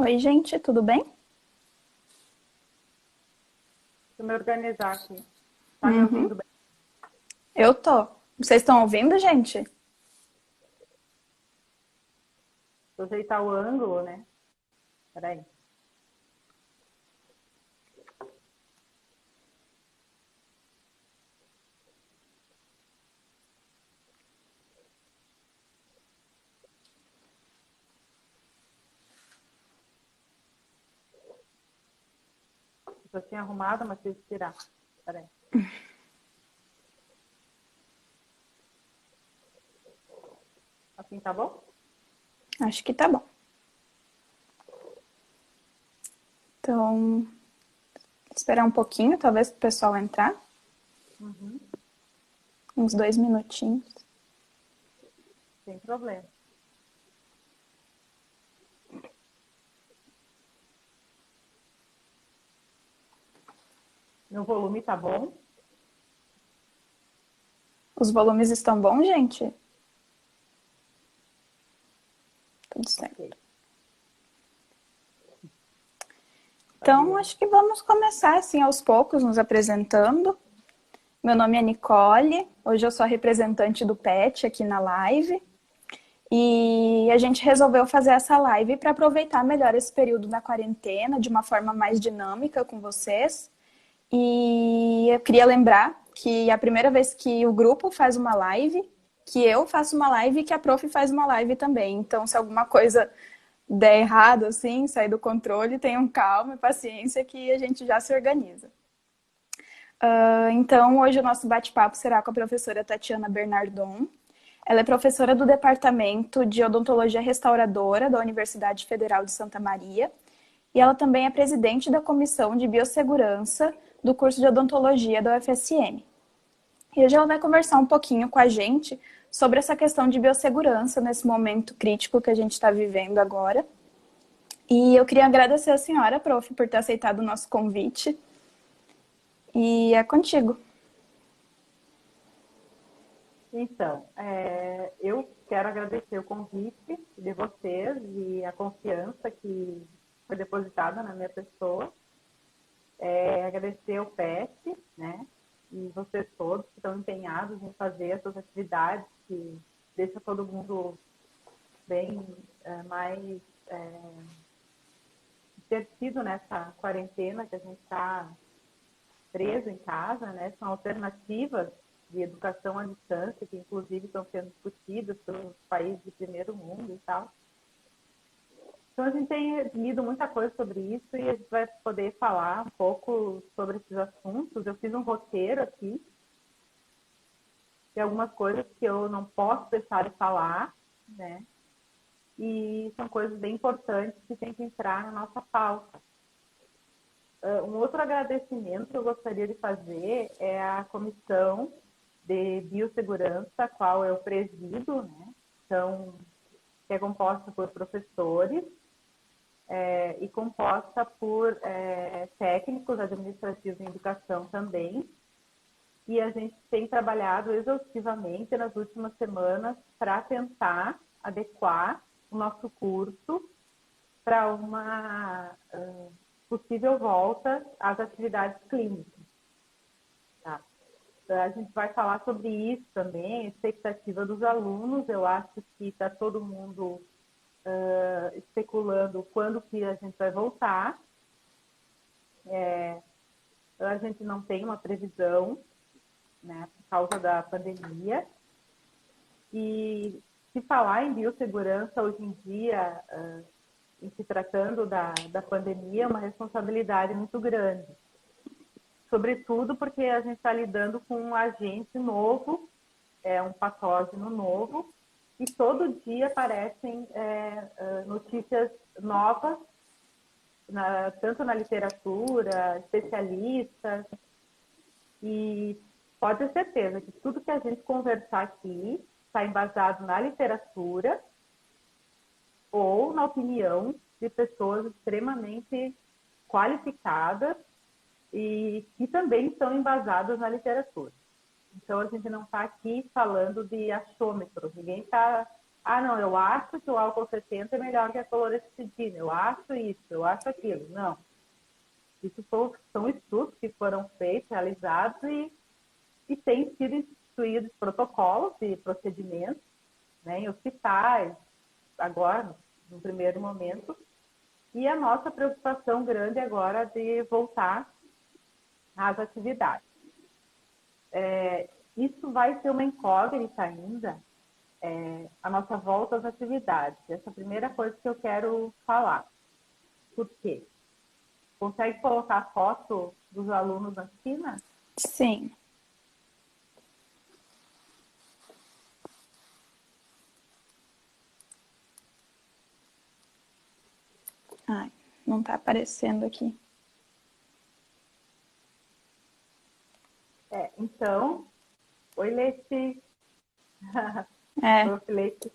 Oi, gente, tudo bem? Deixa eu me organizar aqui. Tá me Uhum. ouvindo bem? Eu tô. Vocês estão ouvindo, gente? Vou ajeitar o ângulo, né? Peraí. Eu tinha arrumado, mas tive que tirar. Peraí. Assim tá bom? Acho que tá bom. Então, esperar um pouquinho, talvez, pro pessoal entrar. Uhum. Uns 2 minutinhos. Sem problema. Meu volume tá bom? Os volumes estão bons, gente? Tudo certo. Ok. Tá Então, bom. acho que vamos começar, assim, aos poucos, nos apresentando. Meu nome é Nicole. Hoje eu sou a representante do PET aqui na live. E a gente resolveu fazer essa live para aproveitar melhor esse período da quarentena de uma forma mais dinâmica com vocês. E eu queria lembrar que é a primeira vez que o grupo faz uma live, que eu faço uma live e que a prof faz uma live também. Então, se alguma coisa der errado, assim, sair do controle, tenham calma e paciência que a gente já se organiza. Então, hoje o nosso bate-papo será com a professora Tatiana Bernardon. Ela é professora do Departamento de Odontologia Restauradora da Universidade Federal de Santa Maria e ela também é presidente da Comissão de Biossegurança do curso de Odontologia da UFSM. E hoje ela vai conversar um pouquinho com a gente sobre essa questão de biossegurança nesse momento crítico que a gente está vivendo agora. E eu queria agradecer a senhora, prof, por ter aceitado o nosso convite. E é contigo. Então, eu quero agradecer o convite de vocês e a confiança que foi depositada na minha pessoa. Agradecer o PET, né? E vocês todos que estão empenhados em fazer essas atividades que deixa todo mundo bem mais divertido nessa quarentena que a gente está preso em casa, né? São alternativas de educação à distância que inclusive estão sendo discutidas pelos países de primeiro mundo e tal. Então a gente tem lido muita coisa sobre isso e a gente vai poder falar um pouco sobre esses assuntos. Eu fiz um roteiro aqui de algumas coisas que eu não posso deixar de falar, né? E são coisas bem importantes que tem que entrar na nossa pauta. Um outro agradecimento que eu gostaria de fazer é a Comissão de Biossegurança, a qual eu presido, né? Então, que é composta por professores e composta por técnicos administrativos em educação também. E a gente tem trabalhado exaustivamente nas últimas semanas para tentar adequar o nosso curso para uma possível volta às atividades clínicas. Tá? Então, a gente vai falar sobre isso também, a expectativa dos alunos. Eu acho que está todo mundo especulando quando que a gente vai voltar. A gente não tem uma previsão, né, por causa da pandemia. E se falar em biossegurança hoje em dia, em se tratando da pandemia, é uma responsabilidade muito grande. Sobretudo porque a gente está lidando com um agente novo, um patógeno novo, e todo dia aparecem notícias novas, tanto na literatura, especialistas, e pode ter certeza que tudo que a gente conversar aqui está embasado na literatura ou na opinião de pessoas extremamente qualificadas e que também estão embasadas na literatura. Então, a gente não está aqui falando de achômetro, ninguém está ah, não, eu acho que o álcool 70 é melhor que a clorecidina, eu acho isso, eu acho aquilo. Não. Isso são estudos que foram feitos, realizados e têm sido instituídos protocolos e procedimentos, né, em hospitais, agora, no primeiro momento. E a nossa preocupação grande agora é de voltar às atividades. Isso vai ser uma incógnita ainda, a nossa volta às atividades. Essa é a primeira coisa que eu quero falar. Por quê? Consegue colocar a foto dos alunos na China? Sim. Ai, não tá aparecendo aqui. Então, oi, Leite. Leite.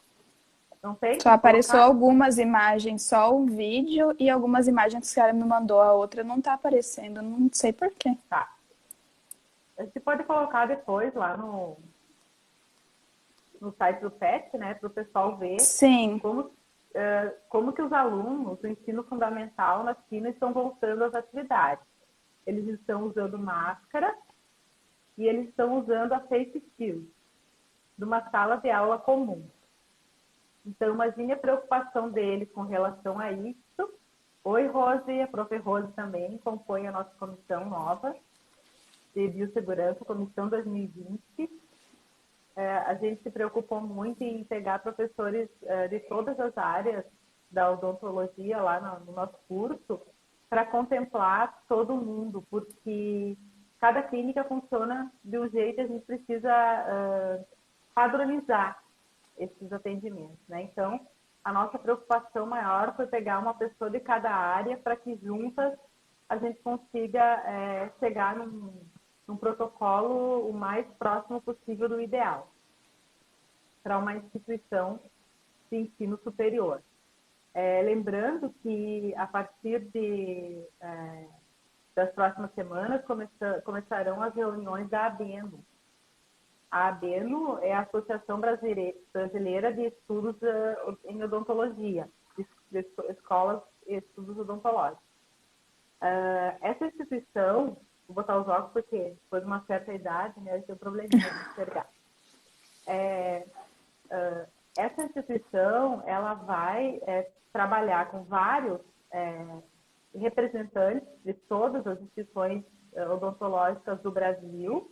Não tem Só como apareceu colocar? algumas imagens, só o vídeo e algumas imagens que a senhora me mandou. A outra não tá aparecendo, não sei por quê. Tá. A gente pode colocar depois lá no site do PET, né, para o pessoal ver Sim. como que os alunos do ensino fundamental na China estão voltando às atividades. Eles estão usando máscara e eles estão usando a face shield de uma sala de aula comum. Então, imagine a preocupação deles com relação a isso. Oi, Rose, a prof. Rose também compõe a nossa comissão nova de biossegurança, comissão 2020. A gente se preocupou muito em pegar professores de todas as áreas da odontologia lá no nosso curso para contemplar todo mundo, porque cada clínica funciona de um jeito e a gente precisa padronizar esses atendimentos, né? Então, a nossa preocupação maior foi pegar uma pessoa de cada área para que juntas a gente consiga chegar num protocolo o mais próximo possível do ideal para uma instituição de ensino superior. Lembrando que a partir das próximas semanas começarão as reuniões da ABENO. A ABENO é a Associação Brasileira de Estudos em Odontologia, de escolas e estudos odontológicos. Essa instituição, vou botar os óculos porque depois de uma certa idade, né, eu tenho um probleminha de enxergar. Essa instituição, ela vai trabalhar com vários representantes de todas as instituições odontológicas do Brasil,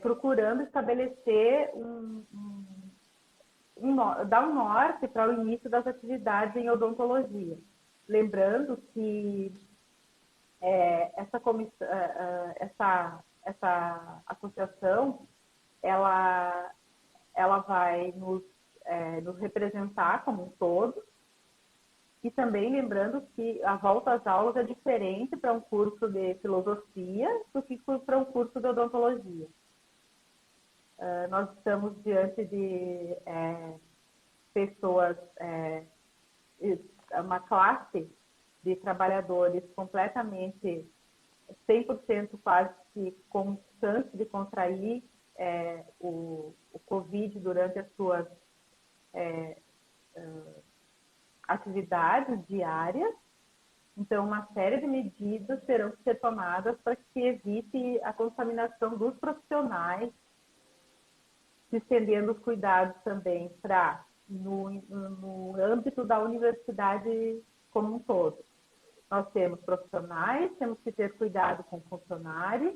procurando estabelecer dar um norte para o início das atividades em odontologia. Lembrando que essa associação, ela vai nos representar como um todo, e também lembrando que a volta às aulas é diferente para um curso de filosofia do que para um curso de odontologia. Nós estamos diante de pessoas, uma classe de trabalhadores completamente, 100% quase que constante de contrair o Covid durante as suas atividades diárias. Então, uma série de medidas terão que ser tomadas para que evite a contaminação dos profissionais, se estendendo os cuidados também para no âmbito da universidade como um todo. Nós temos profissionais, temos que ter cuidado com funcionários,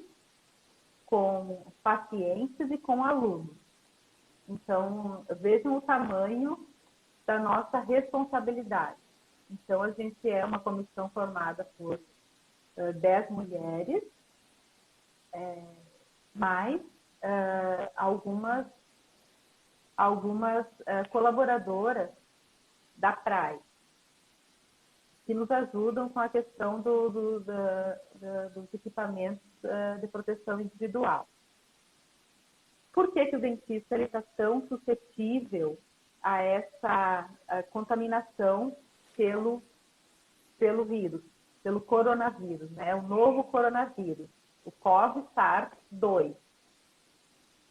com pacientes e com alunos. Então, vejam o tamanho da nossa responsabilidade. Então, a gente é uma comissão formada por 10 mulheres, mais algumas colaboradoras da PRAE, que nos ajudam com a questão dos equipamentos de proteção individual. Por que o dentista está tão suscetível a essa contaminação pelo vírus, pelo coronavírus, né? O novo coronavírus, o COVID-SARS-2.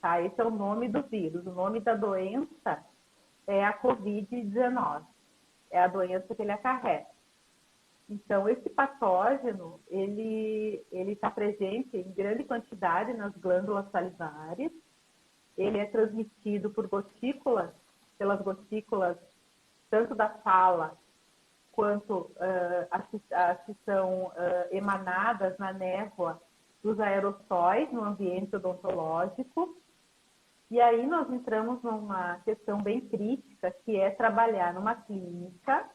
Tá? Esse é o nome do vírus. O nome da doença é a Covid-19, é a doença que ele acarreta. Então, esse patógeno, ele está presente em grande quantidade nas glândulas salivares, ele é transmitido por gotículas, pelas gotículas tanto da fala quanto as que são emanadas na névoa dos aerossóis no ambiente odontológico. E aí nós entramos numa questão bem crítica, que é trabalhar numa clínica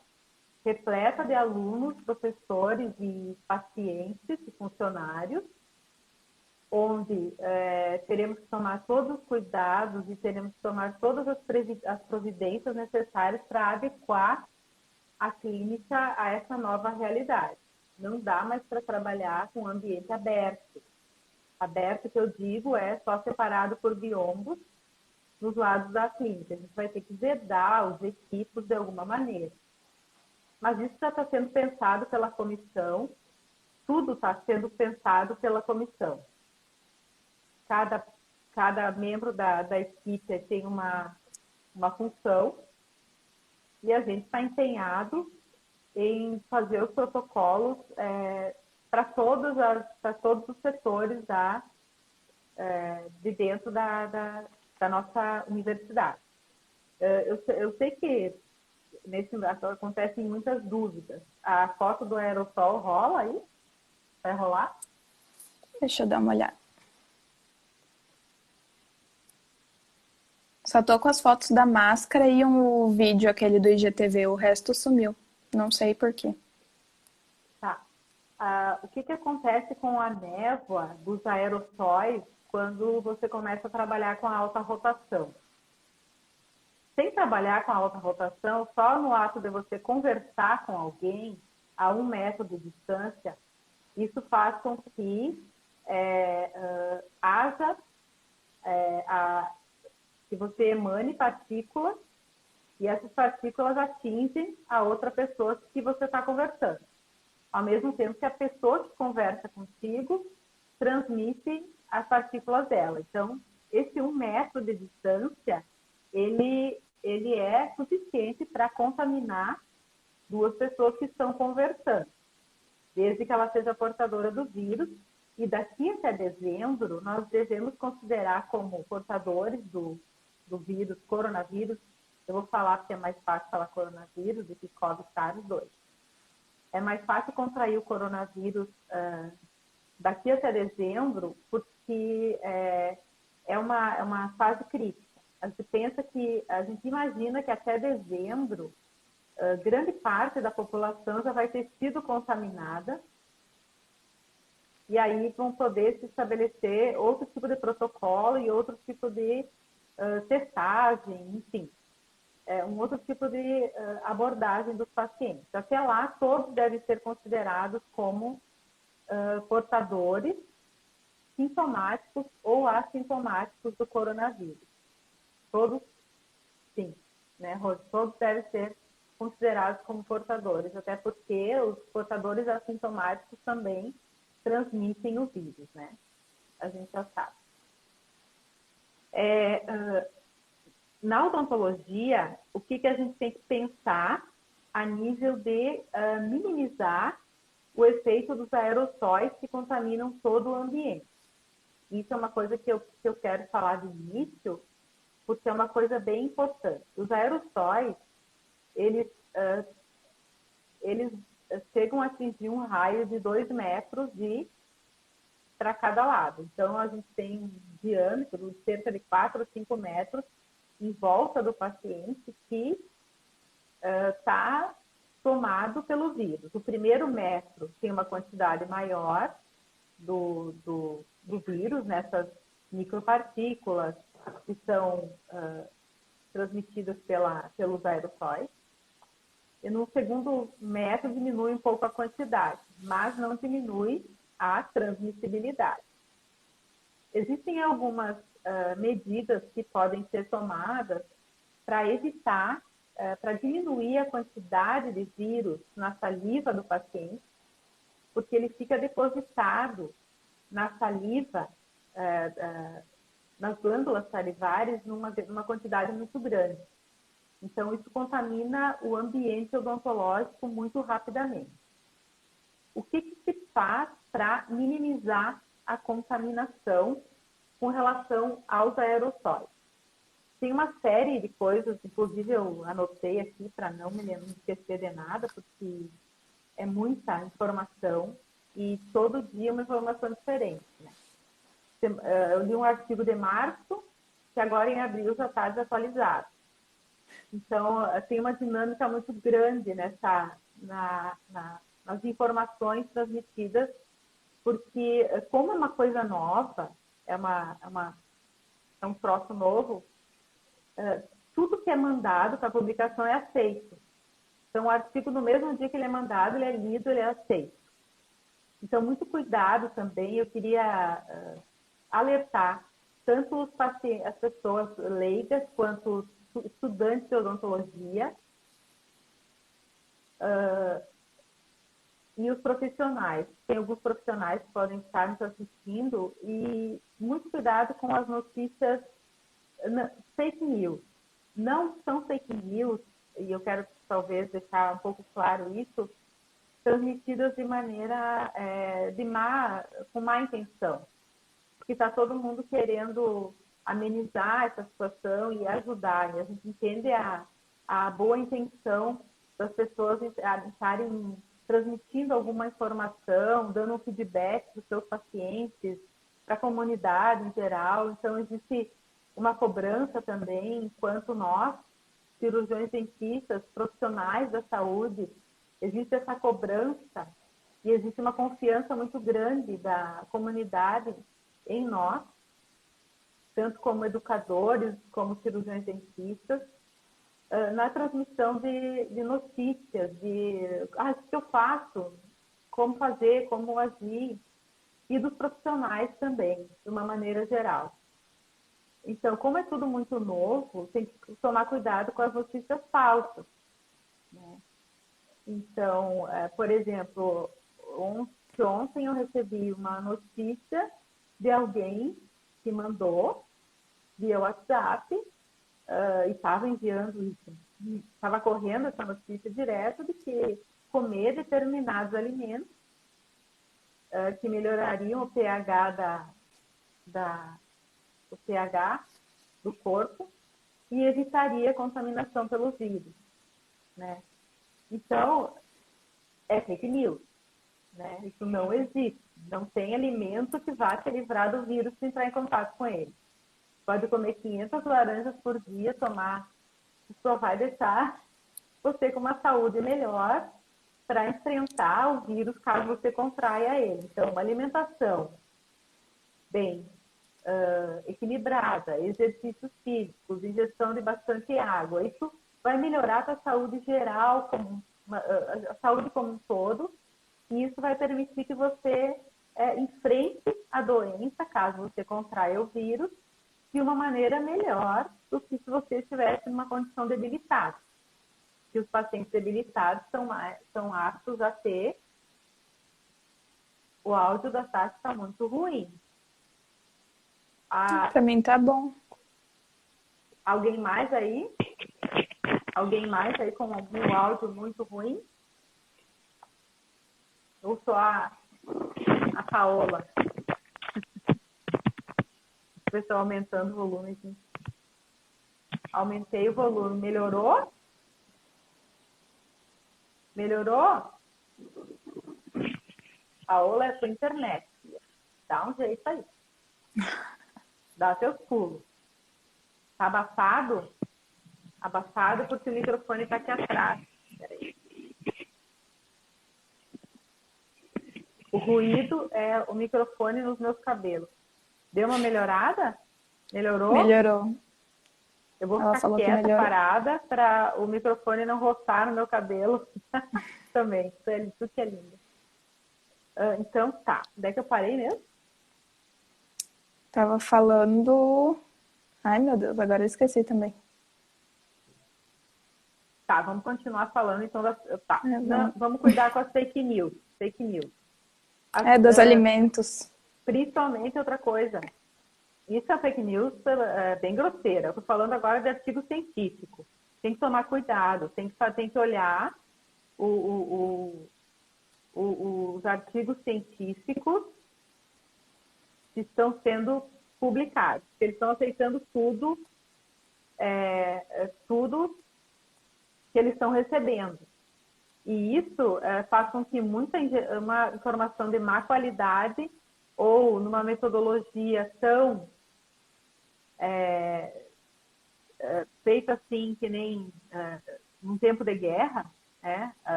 repleta de alunos, professores e pacientes e funcionários, onde teremos que tomar todos os cuidados e teremos que tomar todas as providências necessárias para adequar a clínica a essa nova realidade. Não dá mais para trabalhar com ambiente aberto. Aberto, que eu digo, é só separado por biombos nos lados da clínica. A gente vai ter que vedar os equipos de alguma maneira. Mas isso já está sendo pensado pela comissão, tudo está sendo pensado pela comissão. Cada membro da equipe tem uma função e a gente está empenhado em fazer os protocolos para todos os setores de dentro da nossa universidade. Eu sei que nesse acontecem muitas dúvidas. A foto do aerossol rola aí? Vai rolar? Deixa eu dar uma olhada. Só tô com as fotos da máscara e um vídeo, aquele do IGTV, o resto sumiu. Não sei por quê. Tá. O que acontece com a névoa dos aerossóis quando você começa a trabalhar com a alta rotação? Sem trabalhar com a alta rotação, só no ato de você conversar com alguém a 1 metro de distância, isso faz com que haja que você emane partículas e essas partículas atingem a outra pessoa que você está conversando. Ao mesmo tempo que a pessoa que conversa contigo transmite as partículas dela. Então, esse 1 metro de distância, ele é suficiente para contaminar 2 pessoas que estão conversando, desde que ela seja portadora do vírus. E daqui até dezembro, nós devemos considerar como portadores do vírus, coronavírus. Eu vou falar porque é mais fácil falar coronavírus do que COVID-SARS-2. É mais fácil contrair o coronavírus daqui até dezembro, porque é uma fase crítica. A gente imagina que até dezembro, grande parte da população já vai ter sido contaminada, e aí vão poder se estabelecer outro tipo de protocolo e outro tipo de testagem, enfim, um outro tipo de abordagem dos pacientes. Até lá, todos devem ser considerados como portadores sintomáticos ou assintomáticos do coronavírus. Todos, sim, né, todos devem ser considerados como portadores, até porque os portadores assintomáticos também transmitem o vírus, né? A gente já sabe. Na odontologia, o que a gente tem que pensar a nível de minimizar o efeito dos aerossóis que contaminam todo o ambiente? Isso é uma coisa que eu quero falar de início, porque é uma coisa bem importante. Os aerossóis, eles chegam a atingir um raio de 2 metros para cada lado. Então, a gente tem um diâmetro de cerca de 4 ou 5 metros em volta do paciente que está tomado pelo vírus. O primeiro metro tem uma quantidade maior do vírus, nessas micropartículas que são transmitidas pelos aerossóis. E no segundo metro diminui um pouco a quantidade, mas não diminui a transmissibilidade. Existem algumas medidas que podem ser tomadas para evitar, para diminuir a quantidade de vírus na saliva do paciente, porque ele fica depositado na saliva, nas glândulas salivares, numa quantidade muito grande. Então, isso contamina o ambiente odontológico muito rapidamente. O que se faz para minimizar a contaminação com relação aos aerossóis? Tem uma série de coisas, inclusive eu anotei aqui para não me esquecer de nada, porque é muita informação e todo dia uma informação diferente, né? Eu li um artigo de março, que agora em abril já está desatualizado. Então, tem uma dinâmica muito grande nas informações transmitidas, porque como é uma coisa nova, é um troço novo, tudo que é mandado para publicação é aceito. Então, o artigo, no mesmo dia que ele é mandado, ele é lido, ele é aceito. Então, muito cuidado também. Eu queria alertar tanto os pacientes, as pessoas leigas, quanto os estudantes de odontologia e os profissionais. Tem alguns profissionais que podem estar nos assistindo e muito cuidado com as notícias fake news. Não são fake news, e eu quero talvez deixar um pouco claro isso, transmitidas de maneira com má intenção. Porque está todo mundo querendo amenizar essa situação e ajudar. E a gente entende a boa intenção das pessoas estarem transmitindo alguma informação, dando um feedback para os seus pacientes, para a comunidade em geral. Então, existe uma cobrança também, enquanto nós, cirurgiões dentistas, profissionais da saúde, existe essa cobrança e existe uma confiança muito grande da comunidade em nós, tanto como educadores, como cirurgiões dentistas, na transmissão de notícias, o que eu faço, como fazer, como agir, e dos profissionais também, de uma maneira geral. Então, como é tudo muito novo, tem que tomar cuidado com as notícias falsas, né? Então, por exemplo, ontem eu recebi uma notícia de alguém que mandou via WhatsApp e estava enviando isso. Estava correndo essa notícia direto de que comer determinados alimentos que melhorariam o pH o pH do corpo e evitaria a contaminação pelo vírus, né? Então, é fake news, né? Isso não existe. Não tem alimento que vá te livrar do vírus se entrar em contato com ele. Pode comer 500 laranjas por dia, tomar, só vai deixar você com uma saúde melhor para enfrentar o vírus caso você contraia ele. Então, uma alimentação bem equilibrada, exercícios físicos, ingestão de bastante água, isso vai melhorar a saúde geral, a saúde como um todo, e isso vai permitir que você enfrente a doença, caso você contraia o vírus, de uma maneira melhor do que se você estivesse numa condição debilitada. Que os pacientes debilitados são aptos a ter. O áudio da Tati está muito ruim. Para mim tá bom. Alguém mais aí? Alguém mais aí com algum áudio muito ruim? Ou só a Paola? O pessoal aumentando o volume aqui. Aumentei o volume. Melhorou? Melhorou? Paola, é a sua internet. Dá um jeito aí. Dá seus pulos. Tá abafado? Abafado porque o microfone tá aqui atrás. Peraí. O ruído é o microfone nos meus cabelos. Deu uma melhorada? Melhorou? Melhorou. Eu vou ficar quieta, parada, para o microfone não roçar no meu cabelo também. Isso que é lindo. Então, tá. Onde é que eu parei mesmo? Tava falando... Ai, meu Deus, agora eu esqueci também. Tá, vamos continuar falando, então... Tá. Vamos cuidar com as fake news. Fake news. Dos alimentos. Principalmente outra coisa. Isso é fake news bem grosseira. Eu tô falando agora de artigo científico. tem que tomar cuidado, tem que olhar os artigos científicos que estão sendo publicados. Eles estão aceitando tudo que eles estão recebendo. E isso faz com que uma informação de má qualidade ou numa metodologia tão feita assim que nem num tempo de guerra,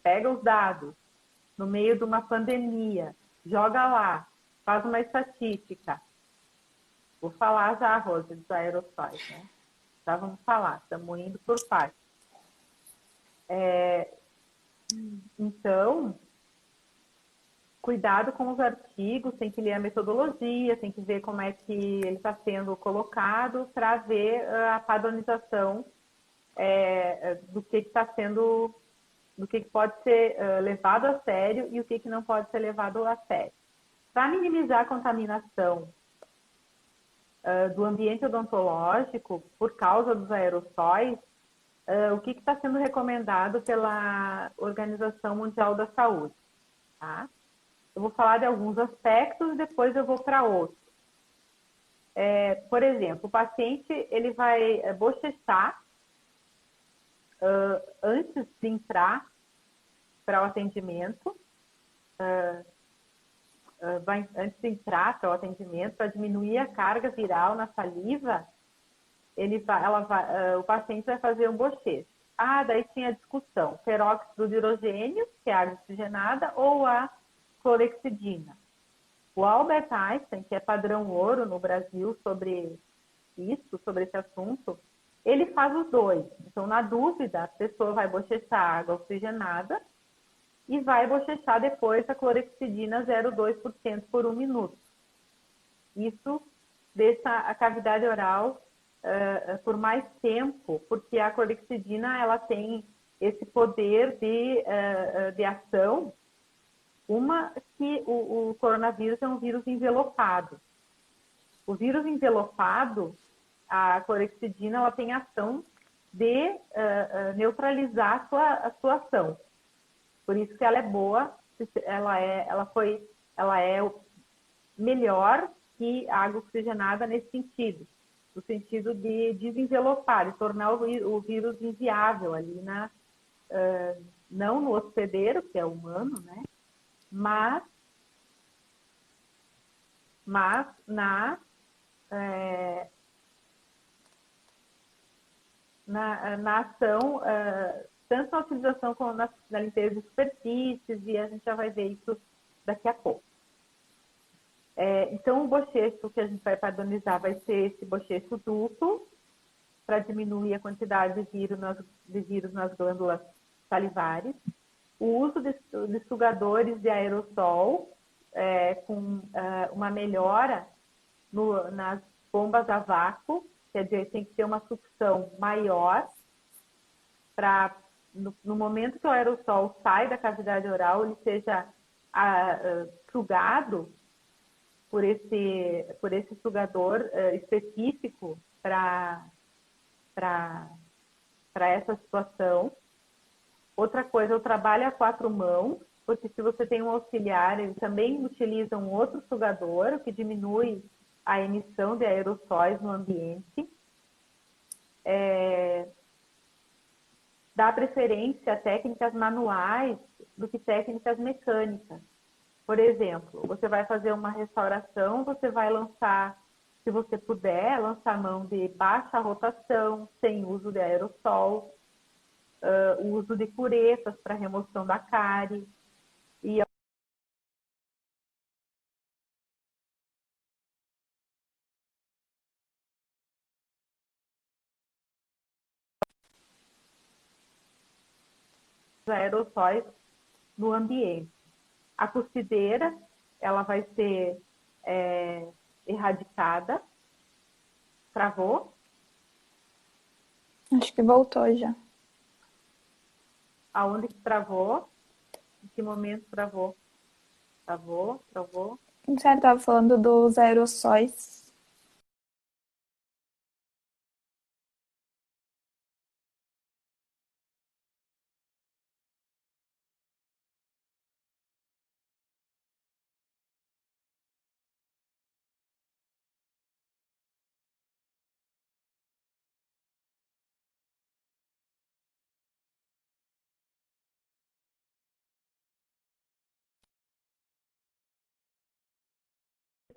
pega os dados no meio de uma pandemia, joga lá, faz uma estatística. Vou falar já, Rose, dos aerossóis, né? Já vamos falar, estamos indo por partes. Então, cuidado com os artigos, tem que ler a metodologia, tem que ver como é que ele está sendo colocado para ver a padronização do que está sendo, do que pode ser levado a sério e o que não pode ser levado a sério. Para minimizar a contaminação do ambiente odontológico por causa dos aerossóis, o que está sendo recomendado pela Organização Mundial da Saúde, tá? Eu vou falar de alguns aspectos e depois eu vou para outros. Por exemplo, o paciente ele vai bochechar antes de entrar para o atendimento, antes de entrar para o atendimento, para diminuir a carga viral na saliva, o paciente vai fazer um bochecho. Daí tinha a discussão, peróxido de hidrogênio, que é água oxigenada, ou a clorexidina. O Albert Einstein, que é padrão ouro no Brasil sobre esse assunto, ele faz os dois. Então, na dúvida, a pessoa vai bochechar água oxigenada e vai bochechar depois a clorexidina 0,2% por 1 minuto. Isso deixa a cavidade oral por mais tempo, porque a clorexidina ela tem esse poder de ação. Uma que o coronavírus é um vírus envelopado. O vírus envelopado, a clorexidina, ela tem ação de neutralizar a sua ação. Por isso que ela é boa, ela é melhor que a água oxigenada nesse sentido. No sentido de desenvelopar, de tornar o vírus inviável ali, não no hospedeiro, que é humano, né? Mas na ação, tanto na utilização como na limpeza de superfícies, e a gente já vai ver isso daqui a pouco. Então, o bochecho que a gente vai padronizar vai ser esse bochecho duplo, para diminuir a quantidade de vírus nas glândulas salivares. O uso de sugadores de aerossol, com uma melhora nas bombas a vácuo, quer dizer, tem que ter uma sucção maior para, no momento que o aerossol sai da cavidade oral, ele seja sugado por esse sugador específico para essa situação. Outra coisa, eu trabalho a 4 mãos, porque se você tem um auxiliar, ele também utiliza um outro sugador, o que diminui a emissão de aerossóis no ambiente. Dá preferência a técnicas manuais do que técnicas mecânicas. Por exemplo, você vai fazer uma restauração, você vai lançar, se você puder, lançar mão de baixa rotação, sem uso de aerossol, o uso de curetas para remoção da cárie. E os aerossóis no ambiente. A cuspideira, ela vai ser erradicada. Travou? Acho que voltou já. Aonde que travou? Em que momento travou? Travou. Você estava falando dos aerossóis.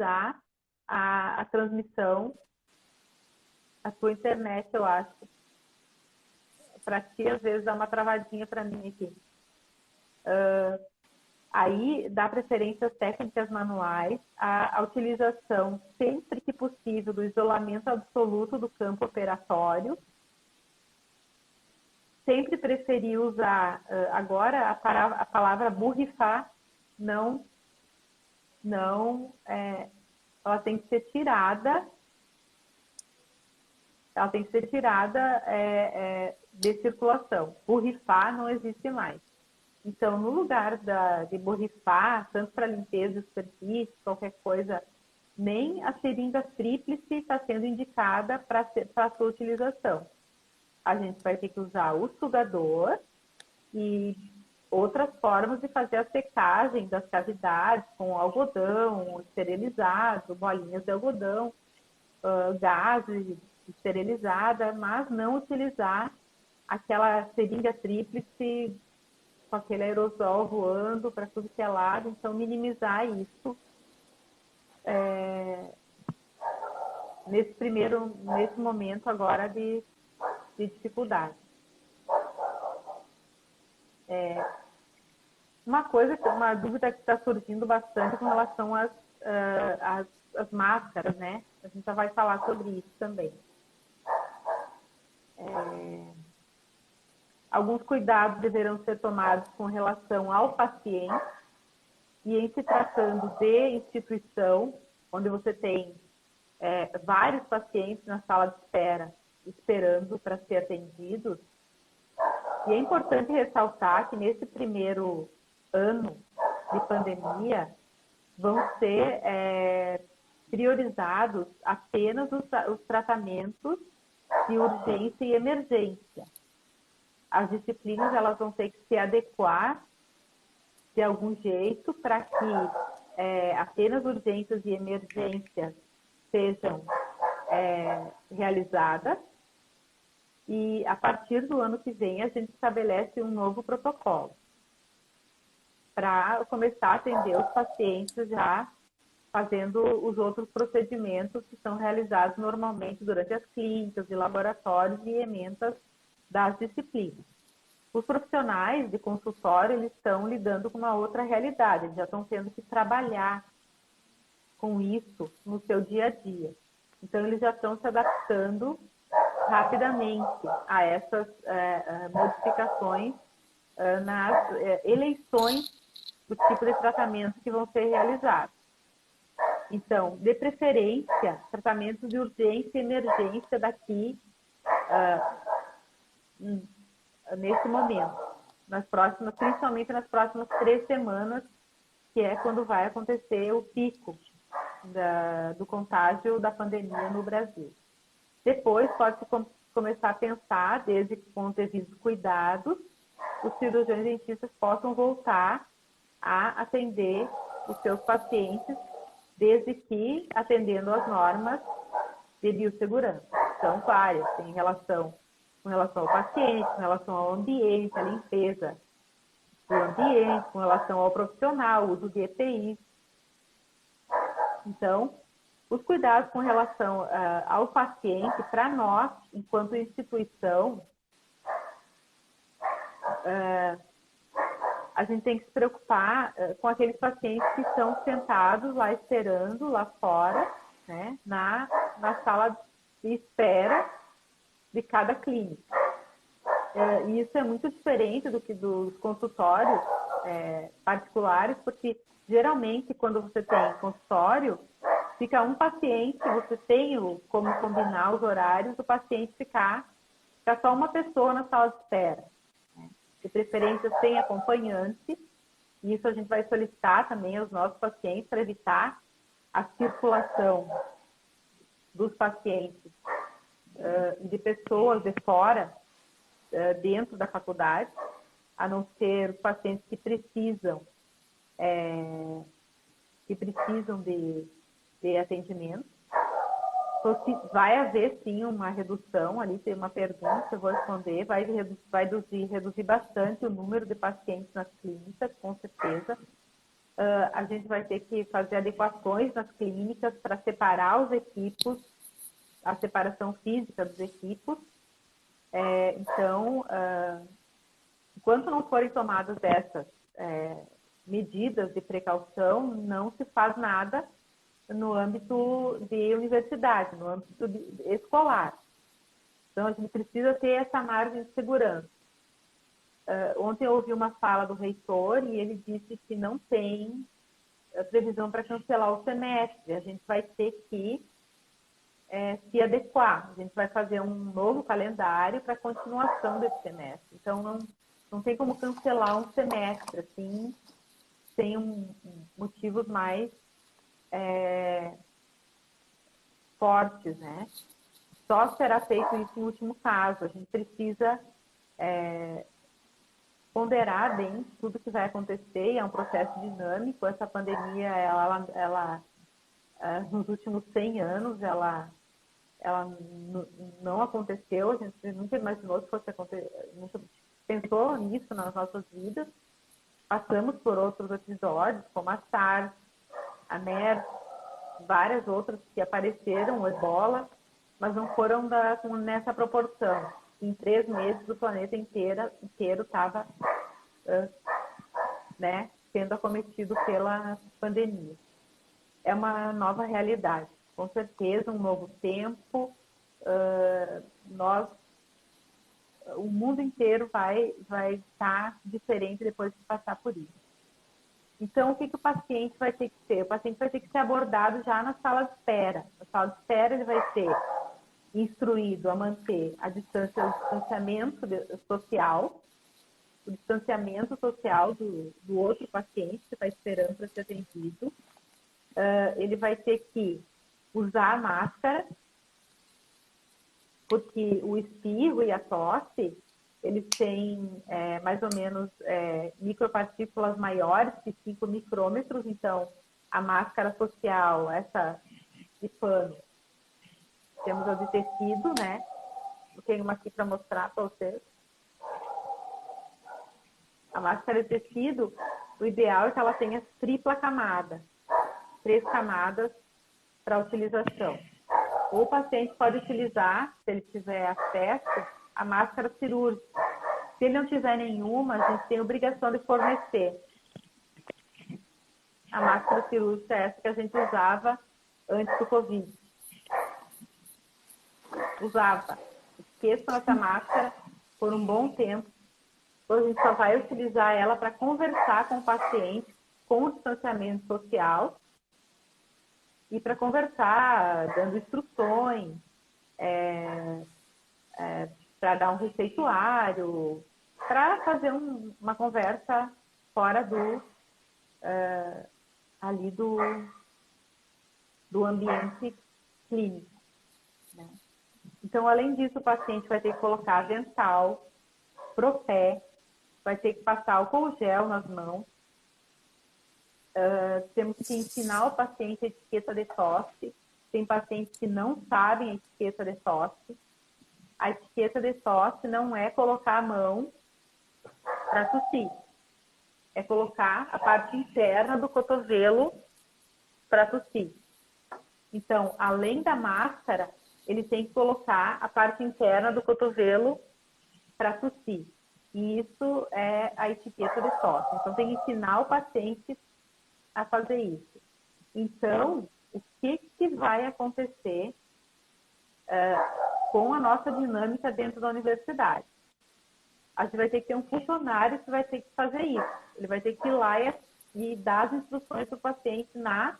minimizar a transmissão. A tua internet, eu acho. Para ti, às vezes, dá uma travadinha para mim aqui. Aí, dá preferência às técnicas manuais, a utilização, sempre que possível, do isolamento absoluto do campo operatório. Sempre preferi usar, agora, a palavra borrifar, ela tem que ser tirada. Ela tem que ser tirada de circulação. Borrifar não existe mais. Então, no lugar de borrifar, tanto para limpeza de superfície, qualquer coisa, nem a seringa tríplice está sendo indicada para a sua utilização. A gente vai ter que usar o sugador e outras formas de fazer a secagem das cavidades com algodão esterilizado, bolinhas de algodão, gases esterilizada, mas não utilizar aquela seringa tríplice com aquele aerosol voando para tudo que é lado. Então, minimizar isso nesse momento agora de dificuldade. Uma dúvida que está surgindo bastante com relação às máscaras, né? A gente já vai falar sobre isso também. Alguns cuidados deverão ser tomados com relação ao paciente e em se tratando de instituição, onde você tem vários pacientes na sala de espera esperando para ser atendidos. E é importante ressaltar que nesse primeiro ano de pandemia vão ser priorizados apenas os tratamentos de urgência e emergência. As disciplinas elas vão ter que se adequar de algum jeito para que apenas urgências e emergências sejam realizadas. E a partir do ano que vem a gente estabelece um novo protocolo para começar a atender os pacientes já fazendo os outros procedimentos que são realizados normalmente durante as clínicas e laboratórios e emendas das disciplinas. Os profissionais de consultório, eles estão lidando com uma outra realidade, eles já estão tendo que trabalhar com isso no seu dia a dia. Então, eles já estão se adaptando rapidamente a essas modificações nas eleições do tipo de tratamento que vão ser realizados. Então, de preferência, tratamentos de urgência e emergência daqui nesse momento, principalmente nas próximas 3 semanas, que é quando vai acontecer o pico do contágio da pandemia no Brasil. Depois pode-se começar a pensar, desde que com os devidos cuidados, os cirurgiões dentistas possam voltar a atender os seus pacientes, desde que atendendo às normas de biossegurança. São várias, com relação ao paciente, com relação ao ambiente, à limpeza do ambiente, com relação ao profissional, uso de EPI. Então, os cuidados com relação ao paciente, para nós, enquanto instituição, a gente tem que se preocupar com aqueles pacientes que estão sentados lá esperando, lá fora, né, na sala de espera de cada clínica. E isso é muito diferente do que dos consultórios particulares, porque geralmente quando você tem consultório, fica um paciente, você tem como combinar os horários do paciente fica só uma pessoa na sala de espera. Né? De preferência sem acompanhante, e isso a gente vai solicitar também aos nossos pacientes para evitar a circulação dos pacientes e de pessoas de fora dentro da faculdade, a não ser os pacientes que precisam de atendimento. Então, vai haver sim uma redução, ali tem uma pergunta que eu vou responder, vai reduzir bastante o número de pacientes nas clínicas, com certeza. a gente vai ter que fazer adequações nas clínicas para separar os equipos, a separação física dos equipos. Então, enquanto não forem tomadas essas medidas de precaução, não se faz nada no âmbito de universidade, no âmbito escolar. Então, a gente precisa ter essa margem de segurança. Ontem eu ouvi uma fala do reitor e ele disse que não tem previsão para cancelar o semestre. A gente vai ter que se adequar. A gente vai fazer um novo calendário para a continuação desse semestre. Então, não tem como cancelar um semestre, assim, sem motivos mais fortes, né? Só será feito isso em último caso. A gente precisa ponderar bem tudo que vai acontecer. É um processo dinâmico. Essa pandemia, ela nos últimos 100 anos, ela não aconteceu. A gente nunca imaginou que fosse acontecer, nunca pensou nisso nas nossas vidas. Passamos por outros episódios, como a SARS, a MERS, várias outras que apareceram, o Ebola, mas não foram nessa proporção. Em 3 meses, o planeta inteiro estava sendo acometido pela pandemia. É uma nova realidade, com certeza, um novo tempo. O mundo inteiro vai estar diferente depois de passar por isso. Então, o que o paciente vai ter que ser? O paciente vai ter que ser abordado já na sala de espera. Na sala de espera, ele vai ser instruído a manter o distanciamento social, o distanciamento social do outro paciente que está esperando para ser atendido. Ele vai ter que usar a máscara, porque o espirro e a tosse, eles têm mais ou menos micropartículas maiores que 5 micrômetros, então a máscara social, essa de pano, temos a de tecido, né? Eu tenho uma aqui para mostrar para vocês. A máscara de tecido, o ideal é que ela tenha tripla camada, 3 camadas para utilização. Ou o paciente pode utilizar, se ele tiver acesso, a máscara cirúrgica. Se ele não tiver nenhuma, a gente tem a obrigação de fornecer. A máscara cirúrgica é essa que a gente usava antes do Covid. Usava. Esqueçam essa máscara por um bom tempo. A gente só vai utilizar ela para conversar com o paciente com o distanciamento social e para conversar, dando instruções, para dar um receituário, para fazer uma conversa fora do ambiente clínico, né? Então, além disso, o paciente vai ter que colocar avental, propé, vai ter que passar álcool gel nas mãos. Temos que ensinar o paciente a etiqueta de tosse. Tem pacientes que não sabem a etiqueta de tosse. A etiqueta de tosse não é colocar a mão para tossir. É colocar a parte interna do cotovelo para tossir. Então, além da máscara, ele tem que colocar a parte interna do cotovelo para tossir. E isso é a etiqueta de tosse. Então, tem que ensinar o paciente a fazer isso. Então, o que vai acontecer com a nossa dinâmica dentro da universidade? A gente vai ter que ter um funcionário que vai ter que fazer isso. Ele vai ter que ir lá e dar as instruções para o paciente na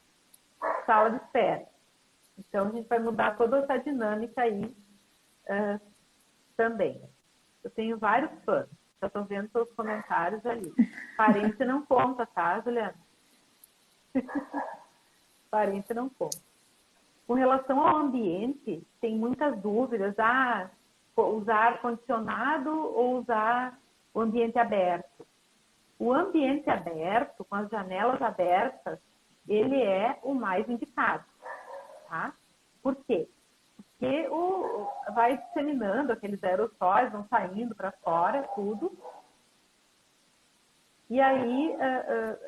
sala de espera. Então, a gente vai mudar toda essa dinâmica aí também. Eu tenho vários fãs. Já estou vendo seus comentários ali. Parente não conta, tá, Juliana? Parente não conta. Com relação ao ambiente, tem muitas dúvidas. Usar ar-condicionado ou usar o ambiente aberto? O ambiente aberto, com as janelas abertas, ele é o mais indicado. Tá? Por quê? Porque vai disseminando aqueles aerossóis, vão saindo para fora, tudo. E aí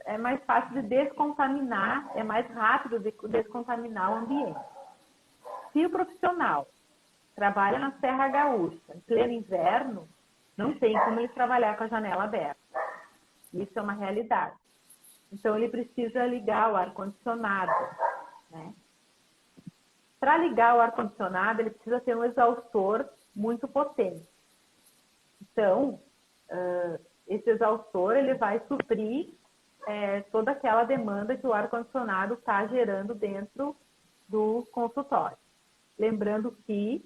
é mais fácil de descontaminar, é mais rápido de descontaminar o ambiente. Se o profissional trabalha na Serra Gaúcha, em pleno inverno, não tem como ele trabalhar com a janela aberta. Isso é uma realidade. Então, ele precisa ligar o ar-condicionado, né? Para ligar o ar-condicionado, ele precisa ter um exaustor muito potente. Então, esse exaustor ele vai suprir toda aquela demanda que o ar-condicionado está gerando dentro do consultório. Lembrando que,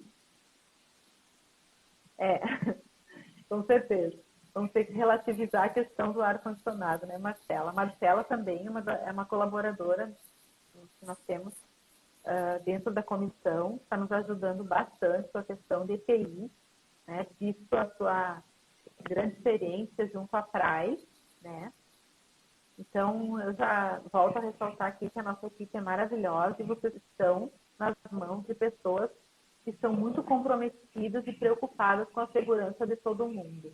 com certeza, vamos ter que relativizar a questão do ar-condicionado, né, Marcela? A Marcela também é uma colaboradora que nós temos dentro da comissão, está nos ajudando bastante com a questão de EPI, né, visto a sua grande experiência junto à PRAE, né? Então, eu já volto a ressaltar aqui que a nossa equipe é maravilhosa e vocês estão nas mãos de pessoas que estão muito comprometidas e preocupadas com a segurança de todo mundo.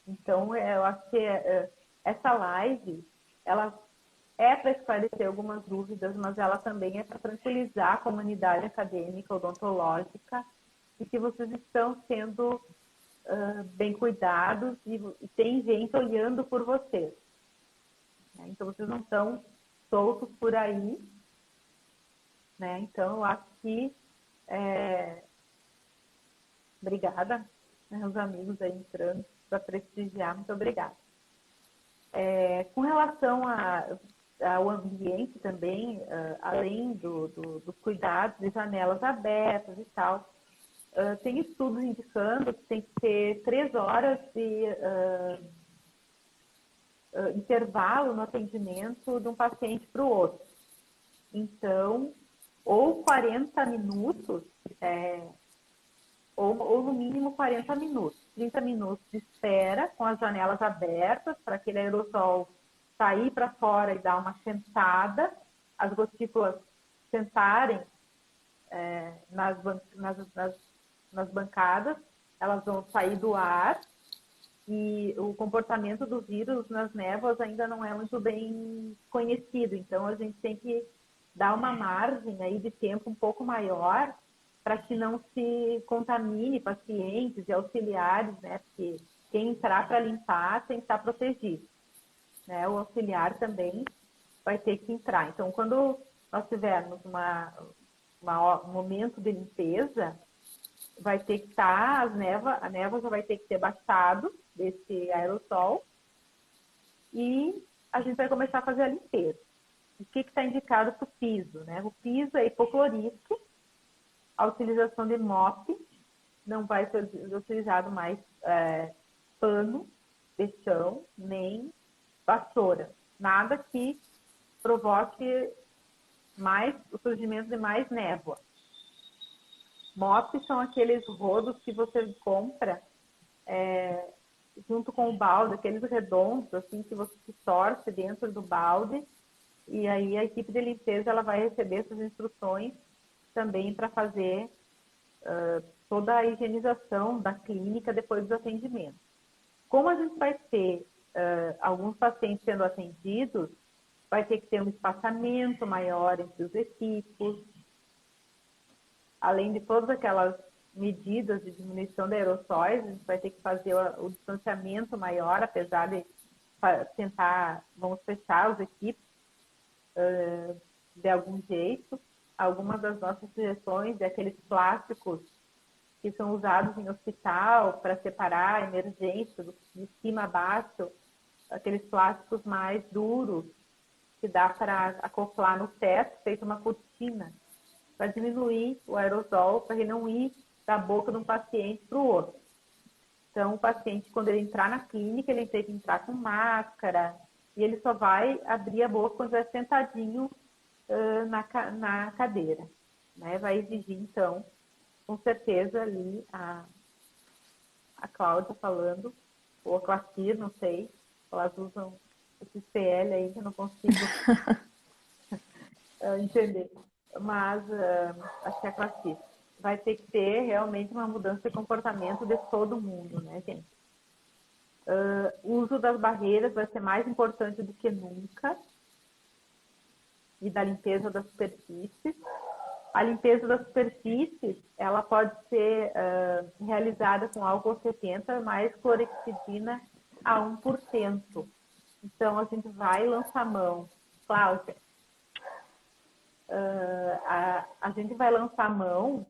Então, eu acho que essa live, ela é para esclarecer algumas dúvidas, mas ela também é para tranquilizar a comunidade acadêmica, odontológica, e que vocês estão sendo bem cuidados e tem gente olhando por vocês. Então, vocês não estão soltos por aí, né? Então, eu acho que... Obrigada, né, os amigos aí entrando para prestigiar, muito obrigada. Com relação ao ambiente também, além dos cuidados de janelas abertas e tal, tem estudos indicando que tem que ter 3 horas de intervalo no atendimento de um paciente para o outro. Então, ou 40 minutos, ou no mínimo 40 minutos. 30 minutos de espera com as janelas abertas para aquele aerosol sair para fora e dar uma sentada, as gotículas sentarem nas bancadas, elas vão sair do ar e o comportamento do vírus nas névoas ainda não é muito bem conhecido. Então, a gente tem que dar uma margem aí de tempo um pouco maior para que não se contamine pacientes e auxiliares, né? Porque quem entrar para limpar tem que estar protegido, né? O auxiliar também vai ter que entrar. Então, quando nós tivermos um momento de limpeza, vai ter que estar, a névoa já vai ter que ter baixado desse aerossol e a gente vai começar a fazer a limpeza. O que está indicado para o piso, né? O piso é hipoclorítico, a utilização de mop, não vai ser utilizado mais pano de chão, nem vassoura. Nada que provoque o surgimento de mais névoa. Mop são aqueles rodos que você compra junto com o balde, aqueles redondos assim que você torce dentro do balde, e aí a equipe de limpeza ela vai receber essas instruções também para fazer toda a higienização da clínica depois dos atendimentos. Como a gente vai ter alguns pacientes sendo atendidos, vai ter que ter um espaçamento maior entre os equipos, além de todas aquelas medidas de diminuição de aerossóis, a gente vai ter que fazer o distanciamento maior, apesar de vamos fechar os equipes de algum jeito. Algumas das nossas sugestões é aqueles plásticos que são usados em hospital para separar a emergência de cima a baixo, aqueles plásticos mais duros que dá para acoplar no teto, feito uma cortina, para diminuir o aerosol, para ele não ir da boca de um paciente para o outro. Então, o paciente, quando ele entrar na clínica, ele tem que entrar com máscara e ele só vai abrir a boca quando estiver sentadinho na cadeira, né? Vai exigir, então, com certeza, ali a Cláudia falando, ou a Clacir, não sei, elas usam esse PL aí que eu não consigo entender. Mas acho que a Clacir vai ter que ter realmente uma mudança de comportamento de todo mundo, né, gente? O uso das barreiras vai ser mais importante do que nunca, e da limpeza das superfícies. A limpeza das superfícies, ela pode ser realizada com álcool 70 mais clorexidina a 1%. Então, a gente vai lançar mão. Cláudia, a gente vai lançar mão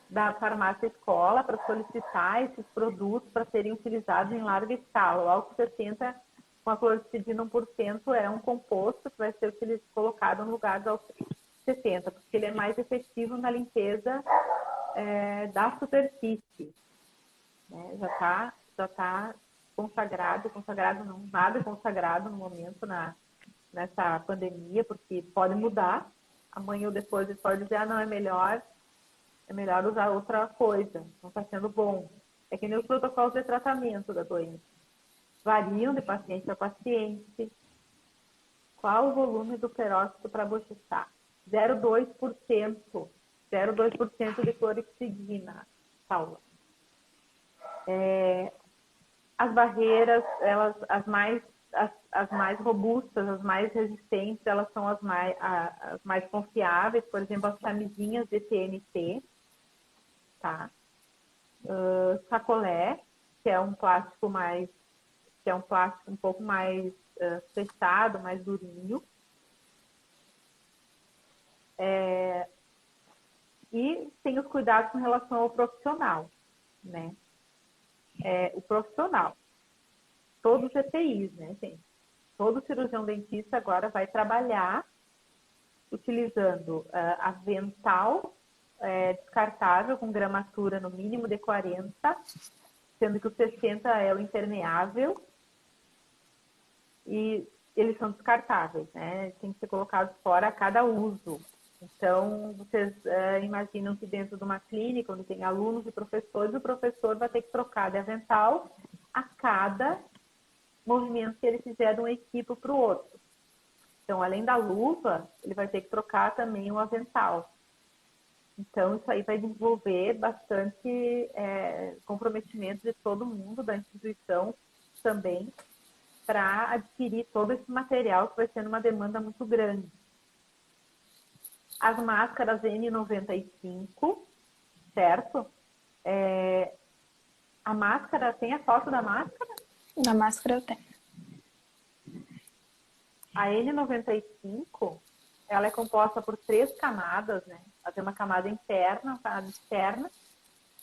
da farmácia escola para solicitar esses produtos para serem utilizados em larga escala. O álcool 70 com a clorexidina 1% é um composto que vai ser colocado no lugar do álcool 70, porque ele é mais efetivo na limpeza da superfície. Né? Já tá consagrado não, nada consagrado no momento nessa pandemia, porque pode mudar. Amanhã ou depois ele pode dizer, não, é melhor usar outra coisa, não está sendo bom. É que nem os protocolos de tratamento da doença. Variam de paciente a paciente. Qual o volume do peróxido para bochechar? 0,2%. 0,2% de clorexidina, Paula. As barreiras, as mais robustas, as mais resistentes, elas são as mais confiáveis. Por exemplo, as camisinhas de TNT, tá? Sacolé, que é um plástico um pouco mais fechado, mais durinho. E tem os cuidados com relação ao profissional, né? O profissional, todos os EPIs, né, gente? Todo cirurgião dentista agora vai trabalhar utilizando avental descartável com gramatura no mínimo de 40, sendo que o 60 é o impermeável, e eles são descartáveis, né? Tem que ser colocados fora a cada uso. Então, vocês imaginam que dentro de uma clínica, onde tem alunos e professores, o professor vai ter que trocar de avental a cada movimento que ele fizer de um equipo para o outro. Então, além da luva, ele vai ter que trocar também o avental. Então, isso aí vai desenvolver bastante comprometimento de todo mundo, da instituição também, para adquirir todo esse material que vai ser uma demanda muito grande. As máscaras N95, certo? A máscara, tem a foto da máscara? Da máscara eu tenho. A N95, ela é composta por 3 camadas, né? Ela tem uma camada interna, uma camada externa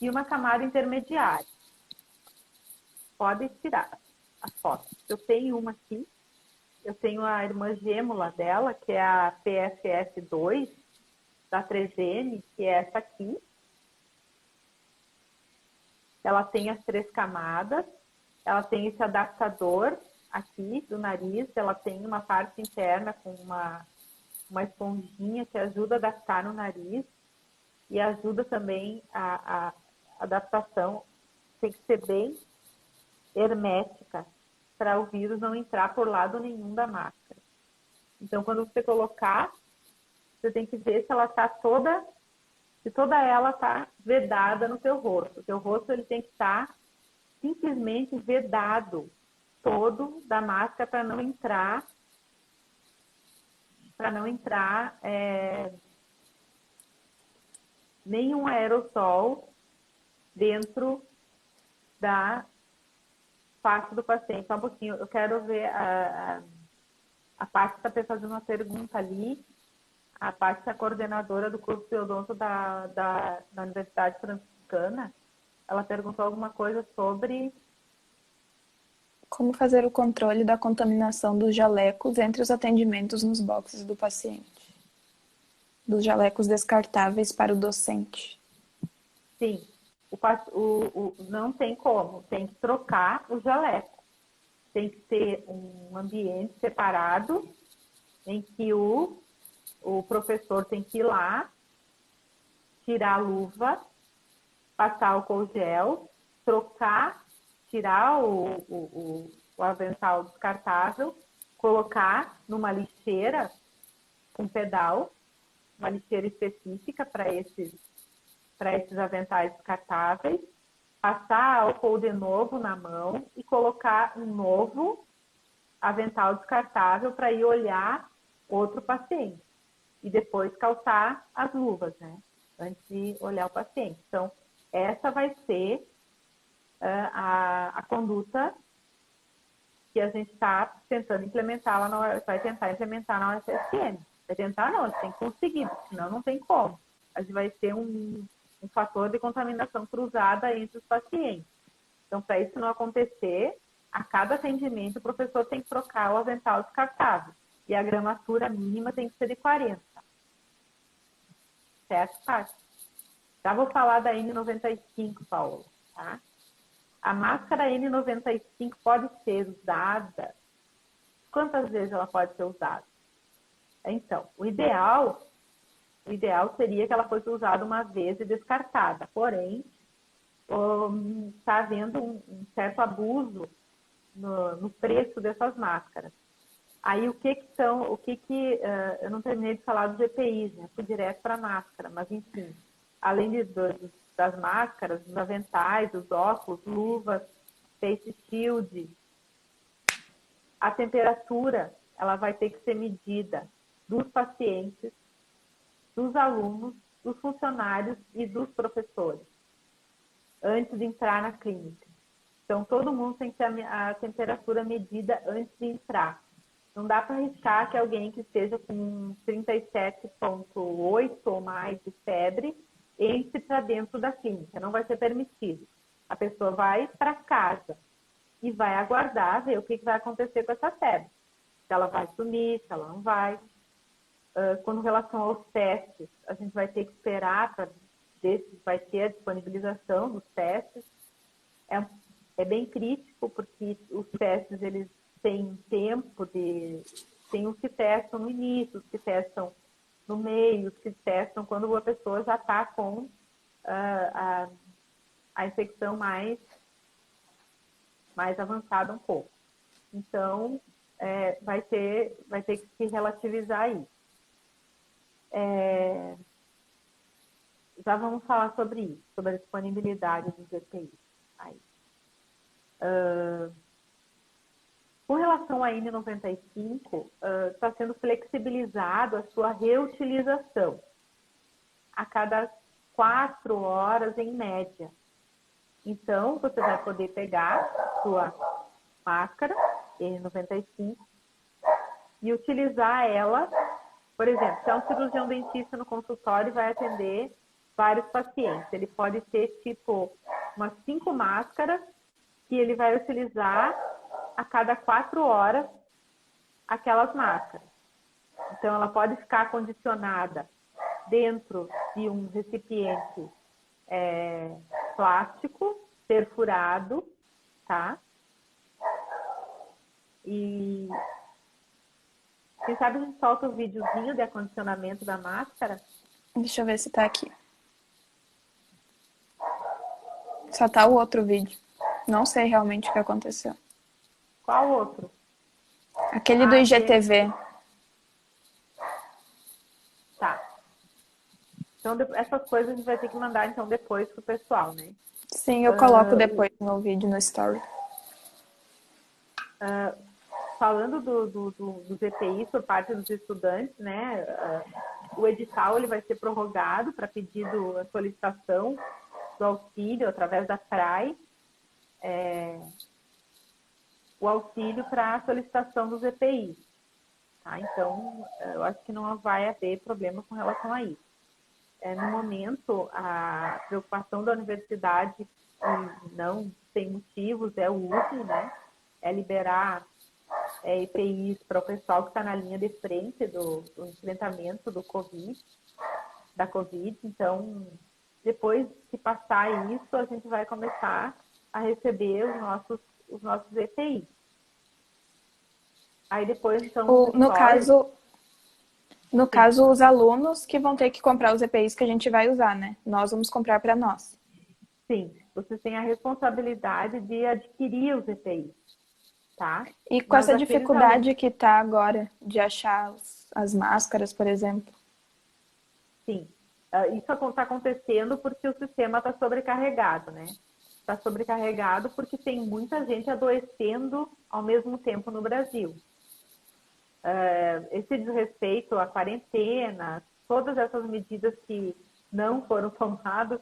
e uma camada intermediária. Pode tirar as fotos. Eu tenho uma aqui. Eu tenho a irmã gêmula dela, que é a PFS2, da 3M, que é essa aqui. Ela tem as 3 camadas. Ela tem esse adaptador aqui do nariz. Ela tem uma parte interna com uma esponjinha que ajuda a adaptar no nariz e ajuda também a adaptação. Tem que ser bem hermética para o vírus não entrar por lado nenhum da máscara. Então, quando você colocar, você tem que ver se ela está se toda ela está vedada no seu rosto. O seu rosto ele tem que estar simplesmente vedado todo da máscara para não entrar nenhum aerossol dentro da face do paciente. Só um pouquinho, eu quero ver a parte está fazendo uma pergunta ali. A parte é a coordenadora do curso de odonto da Universidade Franciscana. Ela perguntou alguma coisa sobre como fazer o controle da contaminação dos jalecos entre os atendimentos nos boxes do paciente. Dos jalecos descartáveis para o docente. Sim, não tem como, tem que trocar o jaleco. Tem que ter um ambiente separado em que o professor tem que ir lá, tirar a luva, passar álcool gel, trocar, tirar o avental descartável, colocar numa lixeira com pedal, uma lixeira específica para esses aventais descartáveis, passar álcool de novo na mão e colocar um novo avental descartável para ir olhar outro paciente. E depois calçar as luvas, né? Antes de olhar o paciente. Então, essa vai ser a conduta que a gente está tentando implementar lá vai tentar implementar na UFSM. Vai tentar não, a gente tem que conseguir, senão não tem como. A gente vai ter um fator de contaminação cruzada entre os pacientes. Então, para isso não acontecer, a cada atendimento o professor tem que trocar o avental descartável. E a gramatura mínima tem que ser de 40. Certo, Paty? Já vou falar da N95, Paulo, tá? A máscara N95 pode ser usada. Quantas vezes ela pode ser usada? Então, o ideal seria que ela fosse usada uma vez e descartada. Porém, está havendo um certo abuso no preço dessas máscaras. Aí, eu não terminei de falar dos EPIs, né? Fui direto para a máscara, mas enfim, além das máscaras, dos aventais, dos óculos, luvas, face shield, a temperatura, ela vai ter que ser medida dos pacientes, dos alunos, dos funcionários e dos professores, antes de entrar na clínica. Então, todo mundo tem que ter a temperatura medida antes de entrar. Não dá para arriscar que alguém que esteja com 37,8 ou mais de febre entre para dentro da clínica. Não vai ser permitido. A pessoa vai para casa e vai aguardar ver o que vai acontecer com essa febre. Se ela vai sumir, se ela não vai. Com relação aos testes, a gente vai ter que esperar para ver se vai ter a disponibilização dos testes. É bem crítico, porque os testes, eles têm tempo tem os que testam no início, os que testam no meio, os que testam quando a pessoa já está com a infecção mais avançada um pouco. Então, vai ter que se relativizar isso. Já vamos falar sobre isso, sobre a disponibilidade dos EPIs. Aí. Com relação à N95, está sendo flexibilizado a sua reutilização a cada 4 horas em média. Então, você vai poder pegar sua máscara N95 e utilizar ela, por exemplo, se é um cirurgião dentista no consultório e vai atender vários pacientes. Ele pode ter, tipo, umas 5 máscaras que ele vai utilizar a cada 4 horas aquelas máscaras. Então, ela pode ficar condicionada dentro de um recipiente plástico, perfurado, tá? E quem sabe a gente solta o videozinho de acondicionamento da máscara? Deixa eu ver se tá aqui. Só tá o outro vídeo. Não sei realmente o que aconteceu. Qual outro? Aquele do IGTV. Tá. Então, essas coisas a gente vai ter que mandar, então, depois pro pessoal, né? Sim, eu coloco depois no vídeo, no story. Falando dos EPIs por parte dos estudantes, né? O edital ele vai ser prorrogado para pedido, a solicitação do auxílio através da CRAI, o auxílio para a solicitação dos EPIs. Tá? Então, eu acho que não vai haver problema com relação a isso. No momento, a preocupação da universidade, e não sem motivos, é o uso, né? É liberar EPIs para o pessoal que está na linha de frente do enfrentamento da Covid. Então, depois que passar isso, a gente vai começar a receber os nossos EPIs. Aí depois, então... No caso, os alunos que vão ter que comprar os EPIs que a gente vai usar, né? Nós vamos comprar para nós. Sim, vocês têm a responsabilidade de adquirir os EPIs, tá? E com essa dificuldade que tá agora de achar as máscaras, por exemplo? Sim, isso está acontecendo porque o sistema está sobrecarregado, né? está sobrecarregado porque tem muita gente adoecendo ao mesmo tempo no Brasil. Esse desrespeito à quarentena, todas essas medidas que não foram tomadas,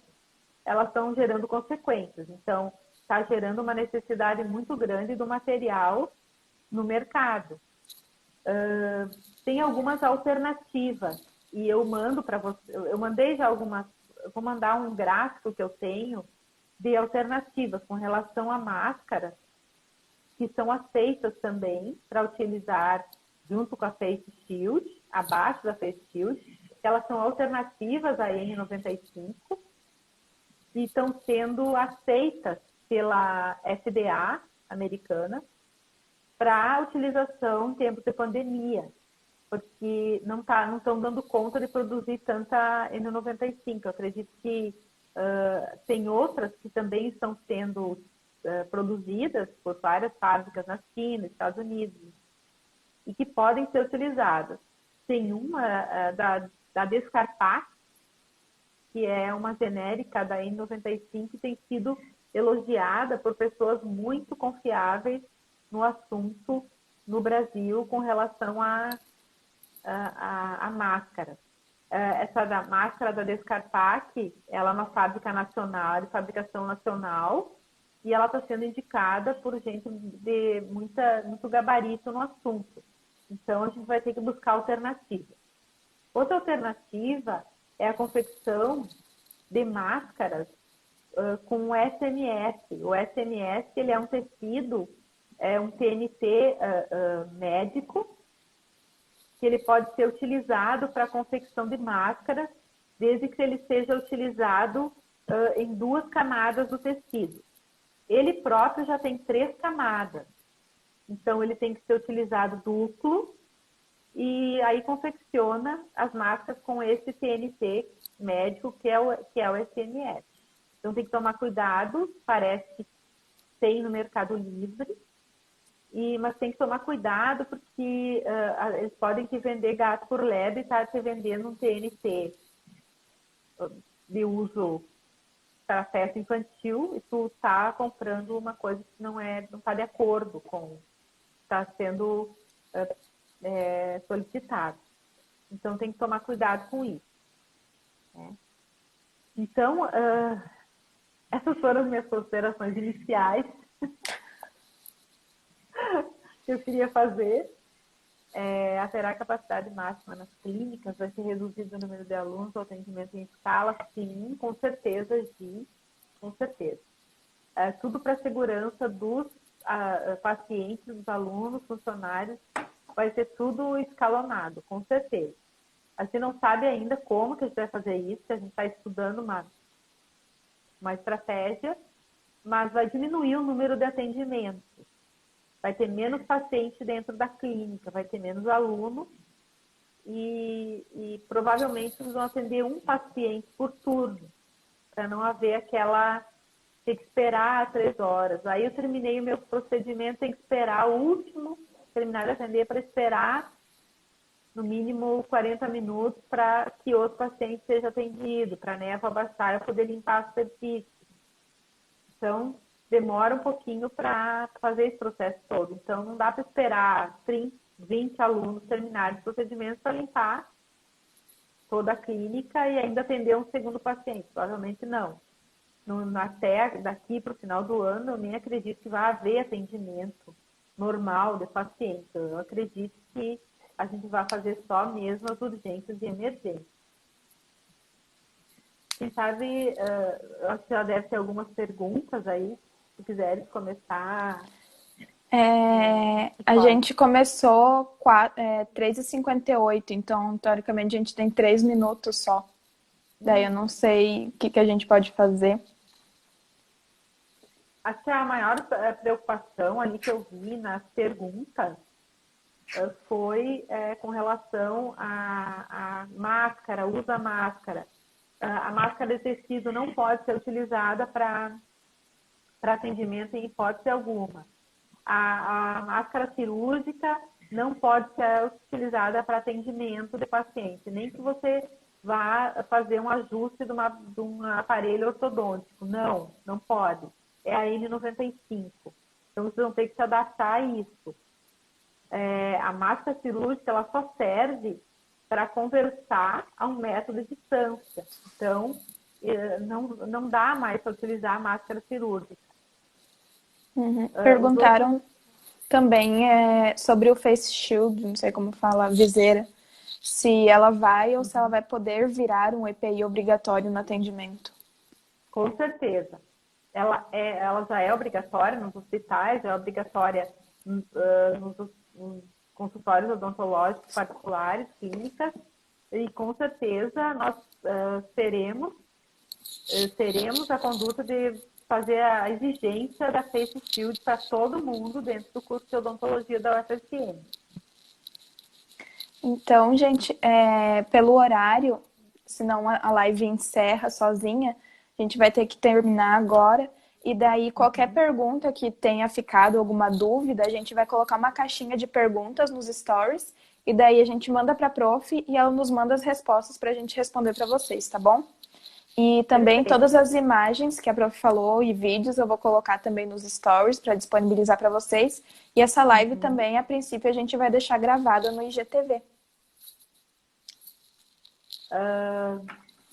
elas estão gerando consequências. Então, está gerando uma necessidade muito grande do material no mercado. Tem algumas alternativas e eu mando para você, eu mandei já algumas, eu vou mandar um gráfico que eu tenho de alternativas com relação a máscaras que são aceitas também para utilizar junto com a Face Shield, abaixo da Face Shield. Elas são alternativas à N95 e estão sendo aceitas pela FDA americana para utilização em tempos de pandemia, porque não estão dando conta de produzir tanta N95. Eu acredito que tem outras que também estão sendo produzidas por várias fábricas na China, Estados Unidos, e que podem ser utilizadas. Tem uma da Descarpac, que é uma genérica da N95, que tem sido elogiada por pessoas muito confiáveis no assunto no Brasil com relação a máscara. Essa da máscara da Descarpac, ela é uma fábrica nacional, de fabricação nacional, e ela está sendo indicada por gente de muito gabarito no assunto. Então, a gente vai ter que buscar alternativas. Outra alternativa é a confecção de máscaras com o SMS. O SMS ele é um tecido, um TNT médico, que ele pode ser utilizado para a confecção de máscaras, desde que ele seja utilizado em 2 camadas do tecido. Ele próprio já tem 3 camadas, então ele tem que ser utilizado duplo, e aí confecciona as máscaras com esse TNT médico, que é o SMS. Então tem que tomar cuidado, parece que tem no Mercado Livre, mas tem que tomar cuidado porque eles podem te vender gato por lebre e estar te vendendo um TNT de uso para festa infantil e tu está comprando uma coisa que não está de acordo com o que está sendo solicitado. Então tem que tomar cuidado com isso. Né? Então, essas foram as minhas considerações iniciais que eu queria fazer. Haverá capacidade máxima nas clínicas? Vai ser reduzido o número de alunos, o atendimento em escala? Sim, com certeza, Gi, com certeza. Tudo para a segurança dos pacientes, dos alunos, funcionários, vai ser tudo escalonado, com certeza. A gente não sabe ainda como que a gente vai fazer isso, a gente está estudando uma estratégia, mas vai diminuir o número de atendimentos. Vai ter menos paciente dentro da clínica, vai ter menos alunos e provavelmente eles vão atender um paciente por turno, para não haver ter que esperar 3 horas. Aí eu terminei o meu procedimento, tem que esperar o último, terminar de atender para esperar no mínimo 40 minutos para que outro paciente seja atendido, para a névoa baixar e poder limpar a superfície. Então, demora um pouquinho para fazer esse processo todo. Então, não dá para esperar 20 alunos terminarem os procedimentos para limpar toda a clínica e ainda atender um segundo paciente. Provavelmente não. Até daqui para o final do ano, eu nem acredito que vai haver atendimento normal de paciente. Eu acredito que a gente vai fazer só mesmo as urgências e emergências. Quem sabe, acho que já deve ter algumas perguntas aí, se quiseres começar. A gente começou 3h58, então, teoricamente, a gente tem 3 minutos só. Daí eu não sei o que a gente pode fazer. Acho que a maior preocupação ali que eu vi nas perguntas foi com relação à máscara, usa máscara. A máscara de tecido não pode ser utilizada para atendimento em hipótese alguma. A máscara cirúrgica não pode ser utilizada para atendimento de paciente, nem que você vá fazer um ajuste de um aparelho ortodôntico. Não pode. é a N95. Então, vocês vão ter que se adaptar a isso. A máscara cirúrgica, ela só serve para conversar a um método de distância. Então, não dá mais para utilizar a máscara cirúrgica. Perguntaram também sobre o face shield, não sei como fala, a viseira, se ela vai ou se ela vai poder virar um EPI obrigatório no atendimento. Com certeza. Ela já é obrigatória nos hospitais, é obrigatória nos consultórios odontológicos particulares, clínicas, e com certeza nós teremos a conduta de fazer a exigência da Face Shield para todo mundo dentro do curso de odontologia da UFSM. Então, gente, pelo horário, senão a live encerra sozinha, a gente vai ter que terminar agora. E daí, qualquer pergunta que tenha ficado, alguma dúvida, a gente vai colocar uma caixinha de perguntas nos stories. E daí a gente manda para a prof e ela nos manda as respostas para a gente responder para vocês, tá bom? E também todas as imagens que a prof falou e vídeos eu vou colocar também nos stories para disponibilizar para vocês. E essa live também, a princípio, a gente vai deixar gravada no IGTV.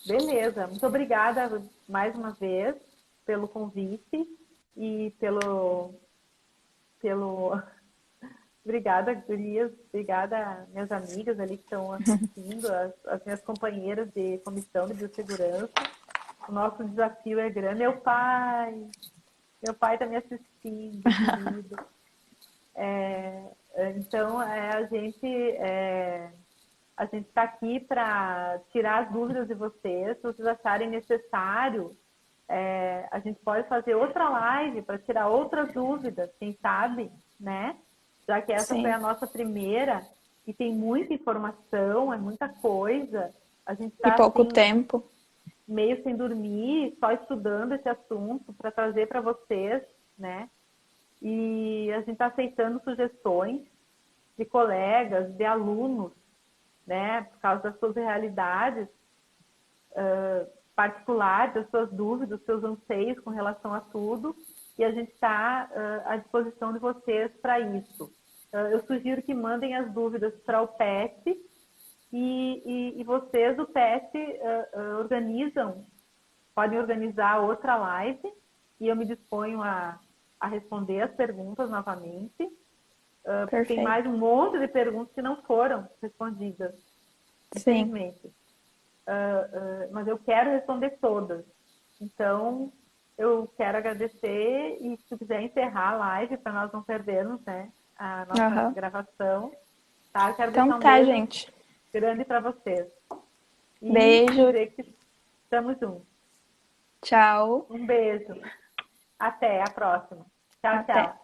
Beleza. Muito obrigada mais uma vez pelo convite e pelo... Obrigada, gurias. Obrigada, minhas amigas ali que estão assistindo, as minhas companheiras de comissão de biossegurança. O nosso desafio é grande. Meu pai está me assistindo, querido. Então, a gente está aqui para tirar as dúvidas de vocês. Se vocês acharem necessário, a gente pode fazer outra live para tirar outras dúvidas, quem sabe, né? Já que essa foi a nossa primeira e tem muita informação, é muita coisa. A gente está e pouco assim, tempo. Meio sem dormir, só estudando esse assunto para trazer para vocês, né? E a gente está aceitando sugestões de colegas, de alunos, né? Por causa das suas realidades particulares, das suas dúvidas, dos seus anseios com relação a tudo. E a gente está à disposição de vocês para isso. Eu sugiro que mandem as dúvidas para o PET e vocês, do PET, podem organizar outra live e eu me disponho a responder as perguntas novamente. Tem mais um monte de perguntas que não foram respondidas, infelizmente. Mas eu quero responder todas. Então, eu quero agradecer e se tu quiser encerrar a live para nós não perdermos, né, a nossa gravação. Tá? Eu quero então deixar um beijo gente. grande para vocês. E beijo. dizer que estamos juntos. Tchau. Um beijo. Até a próxima. Tchau, tchau.